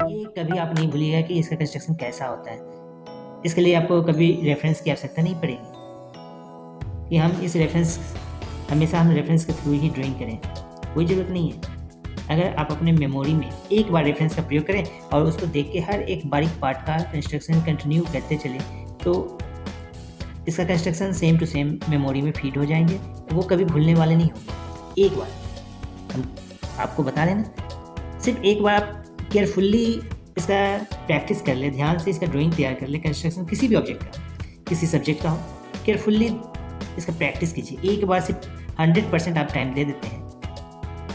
ये कभी आप नहीं भूलिएगा कि इसका कंस्ट्रक्शन कैसा होता है। इसके लिए आपको कभी रेफरेंस की आवश्यकता नहीं पड़ेगी कि हम इस रेफरेंस हमेशा हम रेफरेंस के थ्रू ही ड्राइंग करें, कोई ज़रूरत नहीं है। अगर आप अपने मेमोरी में एक बार रेफरेंस का प्रयोग करें और उसको देख के हर एक बारीक पार्ट का कंस्ट्रक्शन कंटिन्यू करते चलें, तो इसका construction same to same memory में फीड हो जाएंगे, वो कभी भूलने वाले नहीं होंगे। एक बार हम आपको बता दें ना, सिर्फ एक बार आप केयरफुल्ली इसका प्रैक्टिस कर ले, ध्यान से इसका ड्राइंग तैयार कर ले, कंस्ट्रक्शन किसी भी ऑब्जेक्ट का, किसी सब्जेक्ट का हो, केयरफुल्ली इसका प्रैक्टिस कीजिए। एक बार सिर्फ 100% आप टाइम दे देते हैं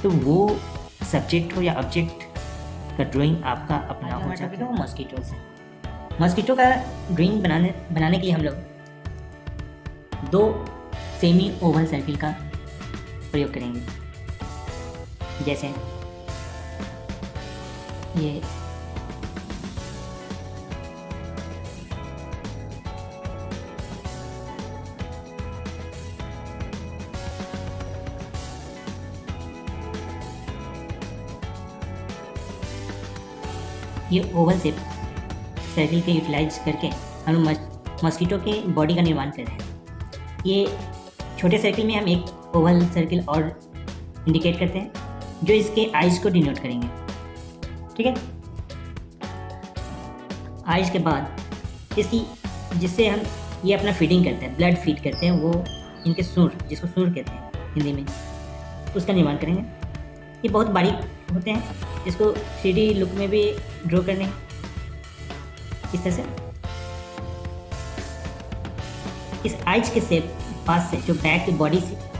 तो वो सब्जेक्ट हो या ऑब्जेक्ट का ड्राइंग आपका अपना हो जाता है। मॉस्किटो से मॉस्किटो का ड्राइंग बनाने के लिए हम लोग 2 सेमी ओवल सर्किल का प्रयोग करेंगे। जैसे ये ओवल शेप सर्किल के यूटिलाइज करके हम मॉस्किटो के बॉडी का निर्माण कर रहे हैं। ये छोटे सर्किल में हम एक ओवल सर्किल और इंडिकेट करते हैं जो इसके आइज को डिनोट करेंगे, ठीक है। आइज के बाद इसकी जिससे हम ये अपना फीडिंग करते हैं, ब्लड फीड करते हैं, वो इनके सुर, जिसको सुर कहते हैं हिंदी में, उसका निर्माण करेंगे। ये बहुत बारीक होते हैं, इसको 3D लुक में भी ड्रॉ करने इस तरह से। इस आइज के शेप पास से जो बैक की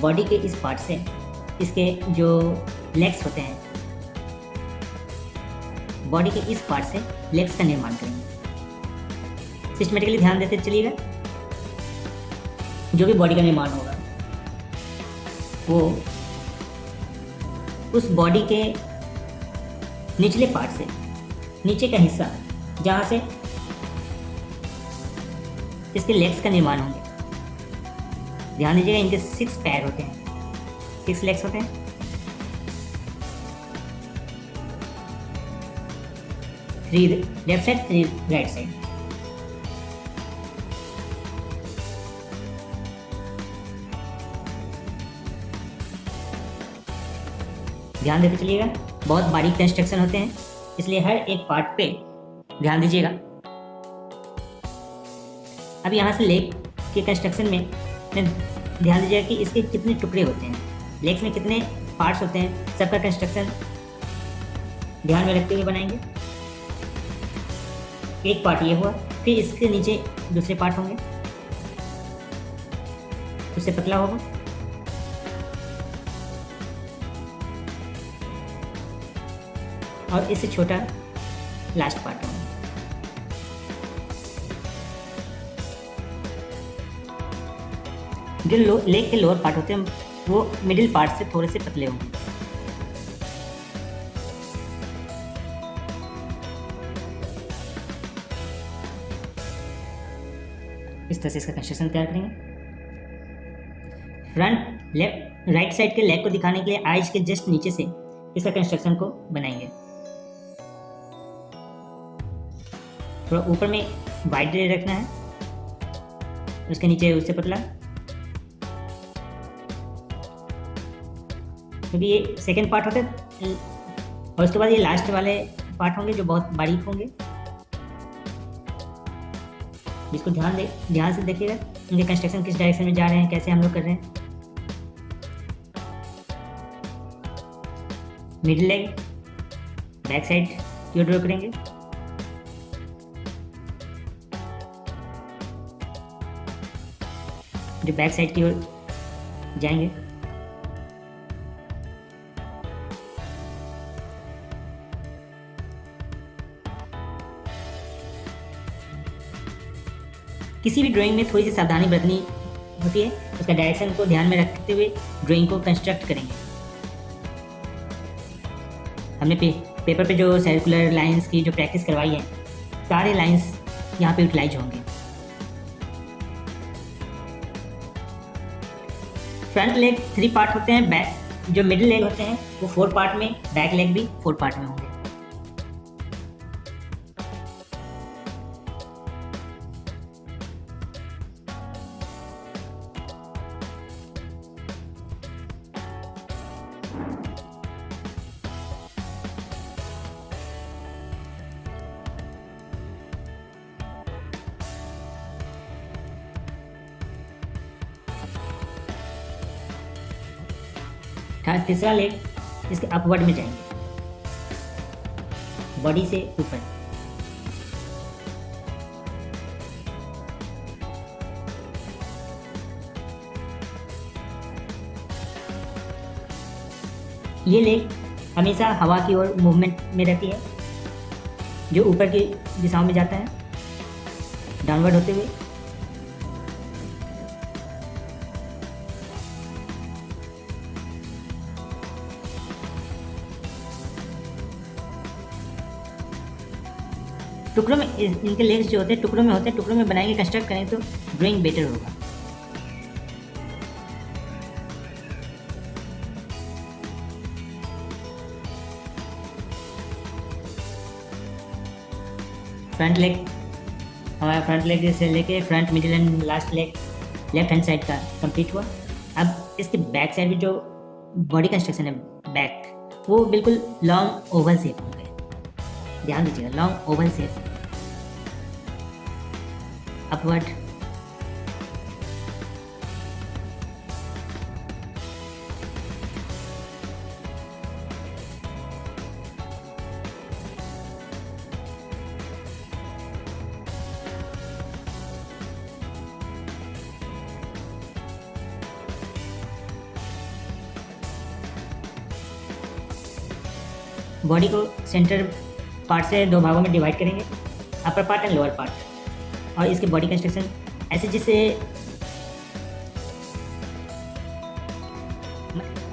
बॉडी के इस पार्ट से इसके जो लेग्स होते हैं, बॉडी के इस पार्ट से लेग्स का निर्माण करेंगे। सिस्टमेटिकली ध्यान देते चलिएगा। जो भी बॉडी का निर्माण होगा वो उस बॉडी के निचले पार्ट से, नीचे का हिस्सा जहाँ से इसके लेग्स का निर्माण होंगे। ध्यान दीजिएगा, इनके 6 पैर होते हैं, 6 लेग्स होते हैं। 3 लेफ्ट साइड, 3 राइट साइड। ध्यान देते चलिएगा, बहुत बारीक कंस्ट्रक्शन होते हैं, इसलिए हर एक पार्ट पे ध्यान दीजिएगा। अब यहाँ से लेग के कंस्ट्रक्शन में ध्यान दीजिएगा कि इसके कितने टुकड़े होते हैं, लेग्स में कितने पार्ट्स होते हैं, सबका कंस्ट्रक्शन ध्यान में रखते हुए बनाएंगे। एक पार्ट ये हुआ, फिर इसके नीचे दूसरे पार्ट होंगे, उससे पतला होगा, और इससे छोटा लास्ट पार्ट होगा। जो लेग के लोअर पार्ट होते हैं वो मिडिल पार्ट से थोड़े से पतले होंगे। इस तरह से इसका कंस्ट्रक्शन तैयार करेंगे। फ्रंट लेफ्ट राइट साइड के लेग को दिखाने के लिए आइज के जस्ट नीचे से इसका कंस्ट्रक्शन को बनाएंगे। थोड़ा ऊपर में वाइड रखना है, उसके नीचे उससे पतला, क्योंकि ये सेकेंड पार्ट होता है, और उसके बाद ये लास्ट वाले पार्ट होंगे जो बहुत बारीक होंगे। इसको ध्यान से देखिएगा, उनके कंस्ट्रक्शन किस डायरेक्शन में जा रहे हैं, कैसे हम लोग कर रहे हैं। मिडिल लेग बैक साइड की ओर ड्रॉ करेंगे। जो बैक साइड की ओर जाएंगे। किसी भी ड्राइंग में थोड़ी सी सावधानी बरतनी होती है, उसका डायरेक्शन को ध्यान में रखते हुए ड्राइंग को कंस्ट्रक्ट करेंगे। हमने पेपर पे जो सर्कुलर लाइंस की जो प्रैक्टिस करवाई है, सारे लाइंस यहाँ पे यूटिलाइज होंगे। फ्रंट लेग 3 पार्ट होते हैं, जो मिडिल लेग होते हैं वो 4 पार्ट में, बैक लेग भी 4 पार्ट में होंगे। तीसरा लेग इसके अपवर्ड में जाएंगे, बॉडी से ऊपर। ये लेग हमेशा हवा की ओर मूवमेंट में रहती है, जो ऊपर की दिशाओं में जाता है डाउनवर्ड होते हुए। टुकड़ों में इनके लेग्स जो होते हैं टुकड़ों में होते हैं, टुकड़ों में बनाएंगे, कंस्ट्रक्ट करें तो ड्राइंग बेटर होगा। फ्रंट लेग, हमारा फ्रंट लेग से लेके front, middle and last leg left hand side का कंप्लीट हुआ। अब इसके बैक साइड भी जो बॉडी कंस्ट्रक्शन है बैक, वो बिल्कुल लॉन्ग ओवल शेप होंगे। ध्यान दीजिएगा, long Oval shape, upward, body को सेंटर पार्ट से 2 भागों में डिवाइड करेंगे, upper part and lower part. और इसके बॉडी कंस्ट्रक्शन ऐसे जिससे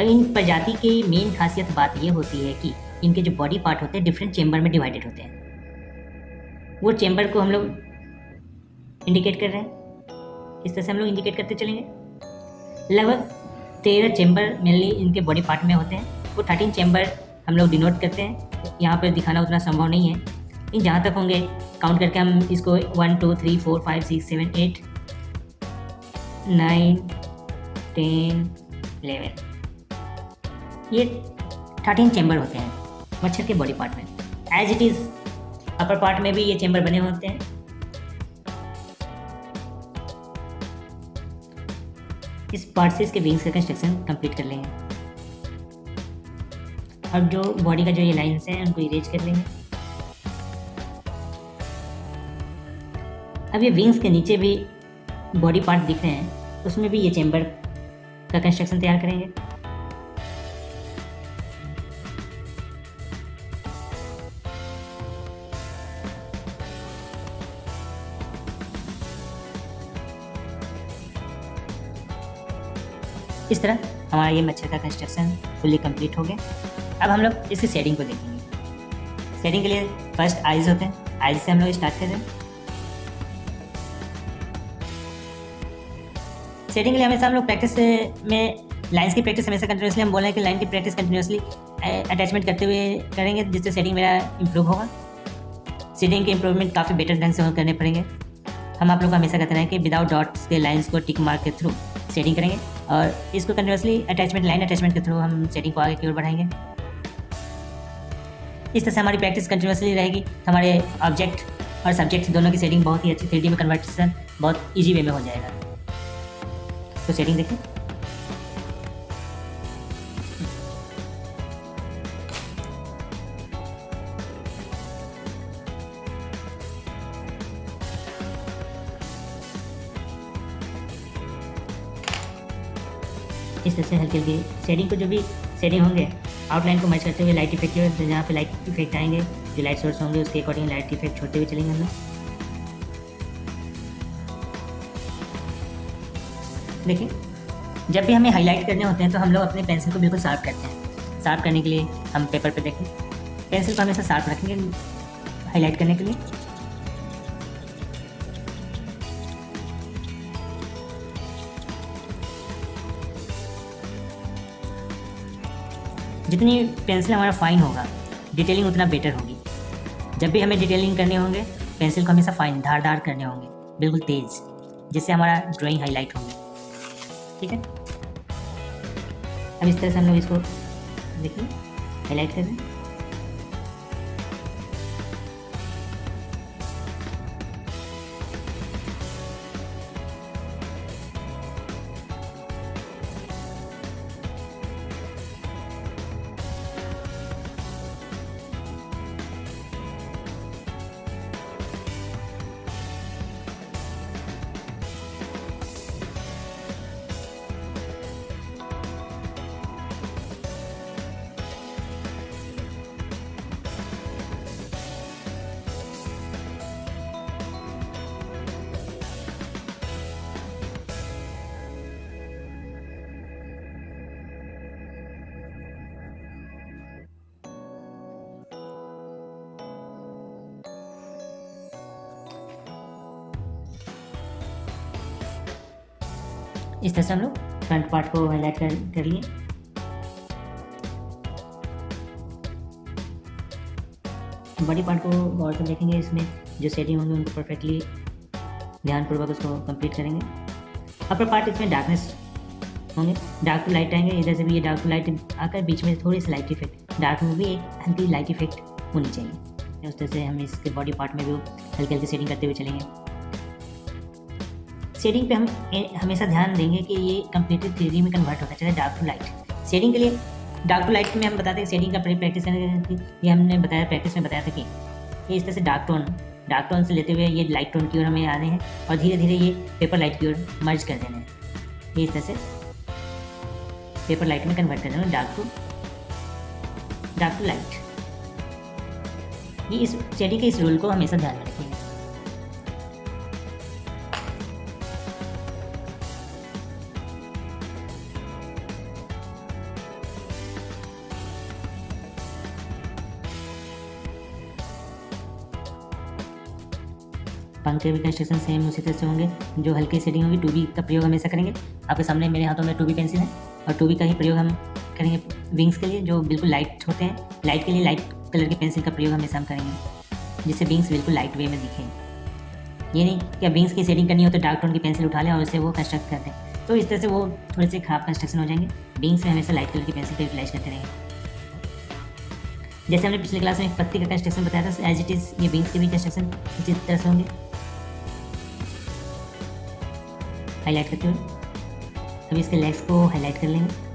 इन प्रजाति की मेन खासियत बात ये होती है कि इनके जो बॉडी पार्ट होते हैं डिफरेंट चेंबर में डिवाइडेड होते हैं। वो चेंबर को हम लोग इंडिकेट कर रहे हैं, इस तरह से हम लोग इंडिकेट करते चलेंगे। लगभग 13 चेंबर मेनली इनके बॉडी पार्ट में होते हैं। वो 13 चेंबर हम लोग डिनोट करते हैं, यहाँ पर दिखाना उतना संभव नहीं है, लेकिन जहाँ तक होंगे काउंट करके हम इसको 1 2 3 4 5 6 7 8 9 10 11, ये 13 चेंबर होते हैं मच्छर के बॉडी पार्ट में। As it is upper part में भी ये चेंबर बने होते हैं। इस पार्ट से इसके विंग्स का कंस्ट्रक्शन कंप्लीट कर लेंगे। अब जो बॉडी का जो ये लाइन्स हैं उनको इरेज कर लेंगे। अब ये विंग्स के नीचे भी बॉडी पार्ट दिख रहे हैं, उसमें भी ये चेंबर का कंस्ट्रक्शन तैयार करेंगे। इस तरह हमारा ये मच्छर का कंस्ट्रक्शन फुल्ली कंप्लीट हो गया। अब हम लोग इसकी शेडिंग को देखेंगे। शेडिंग के लिए फर्स्ट आइज होते हैं, आइज से हम लोग स्टार्ट कर रहे हैं। शेडिंग के लिए हमेशा हम लोग प्रैक्टिस में लाइन्स की प्रैक्टिस हमेशा कंटिन्यूसली, हम बोल रहे हैं कि लाइन की प्रैक्टिस कंटिन्यूसली अटैचमेंट करते हुए करेंगे, जिससे शेडिंग मेरा इंप्रूव होगा। शेडिंग के इंप्रूवमेंट काफ़ी बेटर ढंग से करने पड़ेंगे। हम आप लोग को हमेशा कहते हैं कि विदाउट डॉट्स के लाइन्स को टिक मार्क के थ्रू शेडिंग करेंगे और इसको कंटिन्यूसली अटैचमेंट, लाइन अटैचमेंट के थ्रू हम शेडिंग को आगे की ओर बढ़ाएंगे। इस तरह से हमारी प्रैक्टिस कंटिन्यूसली रहेगी, हमारे ऑब्जेक्ट और सब्जेक्ट दोनों की शेडिंग बहुत ही अच्छी 3D में कन्वर्टेशन बहुत ईजी वे में हो जाएगा। तो शेडिंग देखिए, इस तरह से हल्की हल्की शेडिंग को, जो भी शेडिंग होंगे आउटलाइन को मैच करते हुए लाइट इफेक्ट, जहाँ पे लाइट इफेक्ट आएंगे, जो लाइट सोर्स होंगे उसके अकॉर्डिंग लाइट इफेक्ट छोड़ते हुए चलेंगे हम लोग। देखिए, जब भी हमें हाईलाइट करने होते हैं तो हम लोग अपने पेंसिल को बिल्कुल शार्प करते हैं। शार्प करने के लिए हम पेपर पे देखें, पेंसिल को हमेशा शार्प रखेंगे हाईलाइट करने के लिए। जितनी पेंसिल हमारा फाइन होगा डिटेलिंग उतना बेटर होगी। जब भी हमें डिटेलिंग करने होंगे पेंसिल को हमेशा फाइन धारदार करने होंगे, बिल्कुल तेज़, जिससे हमारा ड्राइंग हाईलाइट होगी। ठीक है, अब इस तरह से हम लोग इसको देखिए हाईलाइट कर दें। इस तरह से हम लोग फ्रंट पार्ट को हाईलाइट कर लिए। बॉडी पार्ट को गौर से देखेंगे, इसमें जो शेडिंग होंगे उनको परफेक्टली ध्यानपूर्वक उसको कंप्लीट करेंगे। अपर पार्ट इसमें डार्कनेस होंगे, डार्क टू लाइट आएंगे, इधर से भी ये डार्क टू लाइट आकर बीच में थोड़ी सी लाइट इफेक्ट, डार्क में भी एक हल्की लाइट इफेक्ट होनी चाहिए। उस तरह से हम इसके बॉडी पार्ट में भी हल्की हल्की शेडिंग करते हुए चलेंगे। शेडिंग पे हम हमेशा ध्यान देंगे कि ये कंप्लीटली 3D में कन्वर्ट होता चले डार्क टू लाइट। शेडिंग के लिए डार्क टू लाइट में हम बताते हैं शेडिंग का प्रैक्टिस करने की, ये हमने बताया प्रैक्टिस में बताया था कि ये इस तरह से डार्क टोन से लेते हुए ये लाइट टोन की ओर हमें आने हैं और धीरे धीरे ये पेपर लाइट की ओर मर्ज कर देना है। ये इस तरह से पेपर लाइट में कन्वर्ट कर देना है, डार्क टू लाइट। ये इस शेडिंग के इस रूल को हमेशा ध्यान में रखिएगा। पंख के भी कंस्ट्रक्शन सेम उसी तरह से होंगे, जो हल्की शेडिंग होगी 2B का प्रयोग हमेशा करेंगे। आपके सामने मेरे हाथों में 2B पेंसिल है और 2B का ही प्रयोग हम करेंगे विंग्स के लिए, जो बिल्कुल लाइट होते हैं। लाइट के लिए लाइट कलर की पेंसिल का प्रयोग हमेशा हम करेंगे, जिससे विंग्स बिल्कुल लाइट वे में दिखें। ये नहीं कि विंग्स की शेडिंग करनी हो तो डार्क टोन की पेंसिल उठा लें और उससे वो कंस्ट्रक्ट करते हैं, तो इस तरह से वो थोड़े से खराब कंस्ट्रक्शन हो जाएंगे। विंग्स में हमेशा लाइट कलर की पेंसिल का यूटिलाइज करते रहेंगे। जैसे हमने पिछले क्लास में एक पत्ती का कंस्ट्रक्शन बताया था, एज इट इज़ ये विंग्स के भी कंस्ट्रक्शन इसी तरह से होंगे, हाईलाइट करते हुए। अभी इसके लेग्स को हाईलाइट कर लेंगे।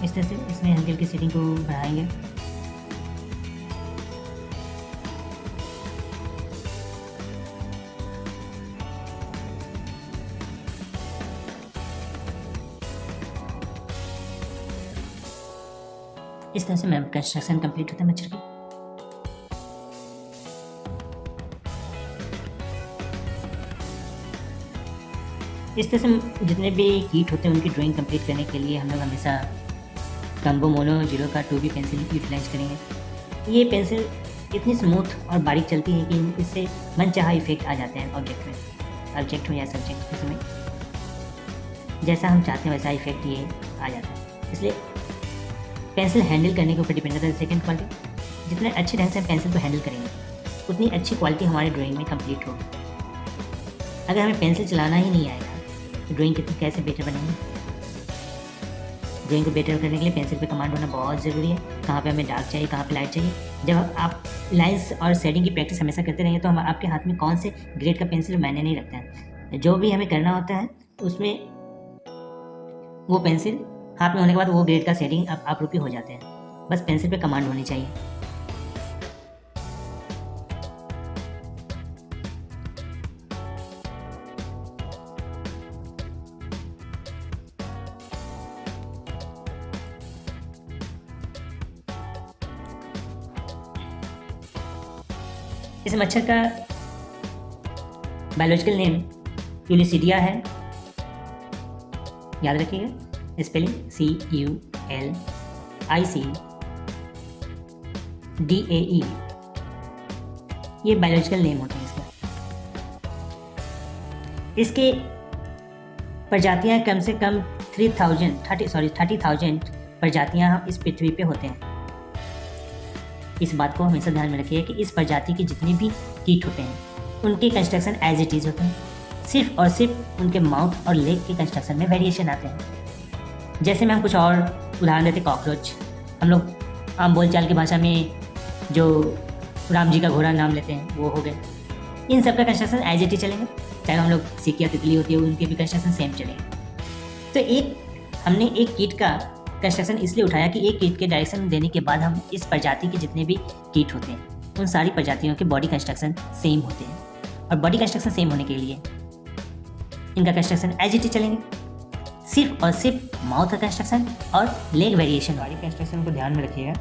इस तरह से इसमें हल्की हल्की शेडिंग को बढ़ाएंगे। इस तरह से मैम कंस्ट्रक्शन कंप्लीट होता है मच्छर की। इस तरह से जितने भी कीट होते हैं उनकी ड्राइंग कंप्लीट करने के लिए हम लोग हमेशा कम्बो मोनो 0 का 2B पेंसिल यूटिलाइज करेंगे। ये पेंसिल इतनी स्मूथ और बारीक चलती है कि इससे मनचाहा इफेक्ट आ जाते हैं ऑब्जेक्ट हो या सब्जेक्ट, इसमें जैसा हम चाहते हैं वैसा इफेक्ट ये आ जाता है। इसलिए पेंसिल हैंडल करने के ऊपर डिपेंड करता है। सेकेंड क्वालिटी, जितने अच्छे ढंग से हम पेंसिल को हैंडल करेंगे उतनी अच्छी क्वालिटी हमारे ड्राइंग में कंप्लीट होगी। अगर हमें पेंसिल चलाना ही नहीं आएगा तो ड्राइंग कितनी कैसे बेटर बनेगी। ड्राइंग को बेटर करने के लिए पेंसिल पे कमांड होना बहुत ज़रूरी है, कहाँ पे हमें डार्क चाहिए, कहाँ पे लाइट चाहिए। जब आप लाइंस और शेडिंग की प्रैक्टिस हमेशा करते रहेंगे तो हम आपके हाथ में कौन से ग्रेड का पेंसिल मायने नहीं रखता है। जो भी हमें करना होता है उसमें वो पेंसिल हाथ में होने के बाद वो ग्रेड का शेडिंग आप रूपी हो जाते हैं। बस पेंसिल पे कमांड होनी चाहिए। इस मच्छर का बायोलॉजिकल नेम यूलिसीडिया है, याद रखिएगा, स्पेलिंग CULICDAE, ये बायोलॉजिकल नेम होते हैं इसका। इसके प्रजातियां कम से कम 30,000 प्रजातियां इस पृथ्वी पे होते हैं। इस बात को हमेशा ध्यान में रखिए कि इस प्रजाति के जितने भी कीट होते हैं उनके कंस्ट्रक्शन एज इट इज़ होते हैं, सिर्फ और सिर्फ उनके माउथ और लेग के कंस्ट्रक्शन में वेरिएशन आते हैं। जैसे में हम कुछ और उदाहरण देते, कॉकरोच, हम लोग आम बोलचाल की भाषा में जो राम जी का घोड़ा नाम लेते हैं वो हो गए। इन सब का कंस्ट्रक्शन एज इट इज चलेंगे, चाहे हम लोग सिकिया तितली होती है उनके भी कंस्ट्रक्शन सेम चलेंगे। तो हमने एक कीट का कंस्ट्रक्शन इसलिए उठाया कि एक कीट के डायरेक्शन देने के बाद हम इस प्रजाति के जितने भी कीट होते हैं उन सारी प्रजातियों के बॉडी कंस्ट्रक्शन सेम होते हैं, और बॉडी कंस्ट्रक्शन सेम होने के लिए इनका कंस्ट्रक्शन एज इट इज चलेंगे, सिर्फ और सिर्फ माउथ का कंस्ट्रक्शन और लेग वेरिएशन वाली कंस्ट्रक्शन को ध्यान में रखिएगा।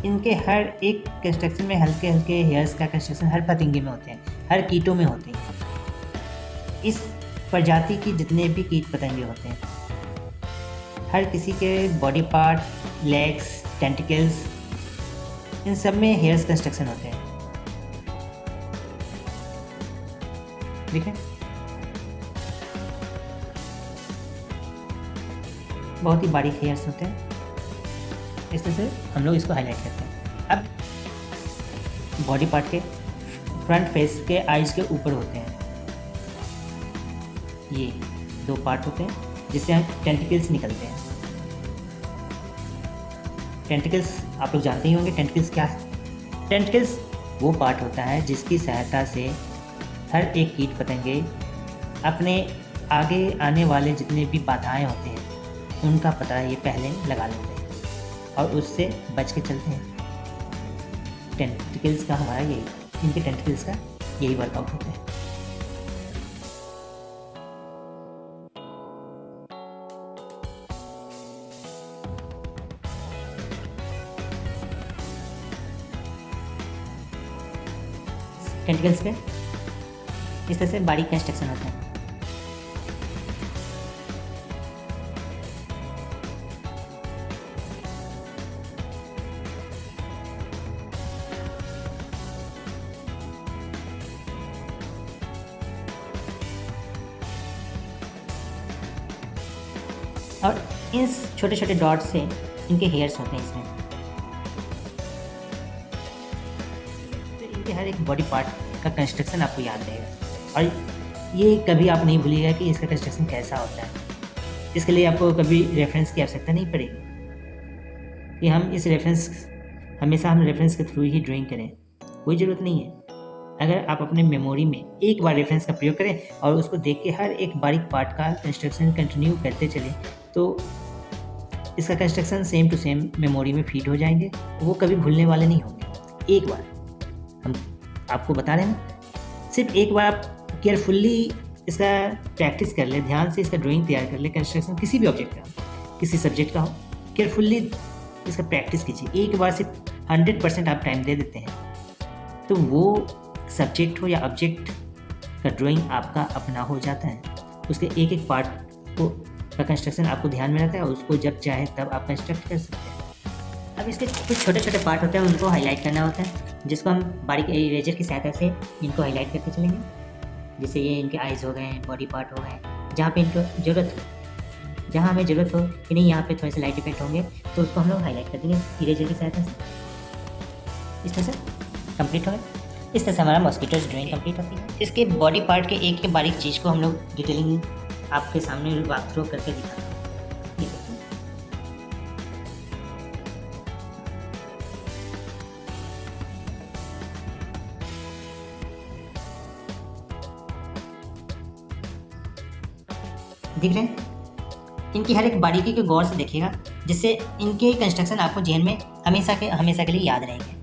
इनके हर एक कंस्ट्रक्शन में हल्के हल्के हेयर्स का कंस्ट्रक्शन हर पतंगे में होते हैं, हर कीटों में होते हैं। इस प्रजाति की जितने भी कीट पतंगे होते हैं हर किसी के बॉडी पार्ट, लेग्स, टेंटिकल्स, इन सब में हेयर्स कंस्ट्रक्शन होते हैं। देखिए बहुत ही बारीक हेयर्स होते हैं, इस तरह से हम लोग इसको हाईलाइट करते हैं। अब बॉडी पार्ट के फ्रंट फेस के आइज के ऊपर होते हैं ये दो पार्ट होते हैं जिससे हम टेंटिकल्स निकलते हैं। टेंटिकल्स आप लोग जानते ही होंगे, टेंटिकल्स क्या है। टेंटिकल्स वो पार्ट होता है जिसकी सहायता से हर एक कीट पतंगे अपने आगे आने वाले जितने भी बाधाएं होते हैं उनका पता ये पहले लगा लेते हैं और उससे बच के चलते हैं। टेंटिकल्स का हमारा यही, इनके टेंटिकल्स का यही वर्कआउट होता है। टेंटिकल्स पे इस तरह से बारीक कंस्ट्रक्शन होता है। और इन छोटे छोटे डॉट से इनके हेयर्स होते हैं इसमें। तो इनके हर एक बॉडी पार्ट का कंस्ट्रक्शन आपको याद रहेगा और ये कभी आप नहीं भूलिएगा कि इसका कंस्ट्रक्शन कैसा होता है। इसके लिए आपको कभी रेफरेंस की आवश्यकता नहीं पड़ेगी कि हम हमेशा रेफरेंस के थ्रू ही ड्राइंग करें, कोई ज़रूरत नहीं है। अगर आप अपने मेमोरी में एक बार रेफरेंस का प्रयोग करें और उसको देख के हर एक बारीक पार्ट का कंस्ट्रक्शन कंटिन्यू करते चलें तो इसका construction same to same memory में फीड हो जाएंगे, वो कभी भूलने वाले नहीं होंगे। एक बार हम आपको बता रहे हैं, सिर्फ एक बार आप केयरफुल्ली इसका प्रैक्टिस कर ले, ध्यान से इसका ड्राइंग तैयार कर ले, कंस्ट्रक्शन किसी भी ऑब्जेक्ट का, किसी सब्जेक्ट का हो, केयरफुल्ली इसका प्रैक्टिस कीजिए। एक बार सिर्फ 100% आप टाइम दे देते हैं तो वो सब्जेक्ट हो या ऑब्जेक्ट का ड्राइंग आपका अपना हो जाता है। उसके एक एक पार्ट का कंस्ट्रक्शन आपको ध्यान में रहता है और उसको जब चाहे तब आप कंस्ट्रक्ट कर सकते हैं। अब इसके कुछ छोटे छोटे पार्ट होते हैं, उनको हाईलाइट करना होता है, जिसको हम बारीक इरेजर की सहायता से इनको हाईलाइट करते चलेंगे। जैसे ये इनके आइज़ हो गए, बॉडी पार्ट हो गए, जहाँ पे इनको ज़रूरत हो, जहाँ हमें ज़रूरत हो कि नहीं यहाँ पे थोड़े से लाइट इफेक्ट होंगे तो उसको हम लोग हाईलाइट कर देंगे इरेजर की सहायता से। इस तरह से कंप्लीट हो गया। इस तरह से हमारा मॉस्किटोज ड्राइंग कंप्लीट होती है। इसके बॉडी पार्ट के एक एक बारीक चीज़ को हम लोग डिटेलिंग आपके सामने वॉक थ्रू करके दिखाते हैं। ये देखिए, दिख रहे हैं? इनकी हर एक बारीकी को गौर से देखिएगा जिससे इनके कंस्ट्रक्शन आपको जेहन में हमेशा के लिए याद रहेंगे।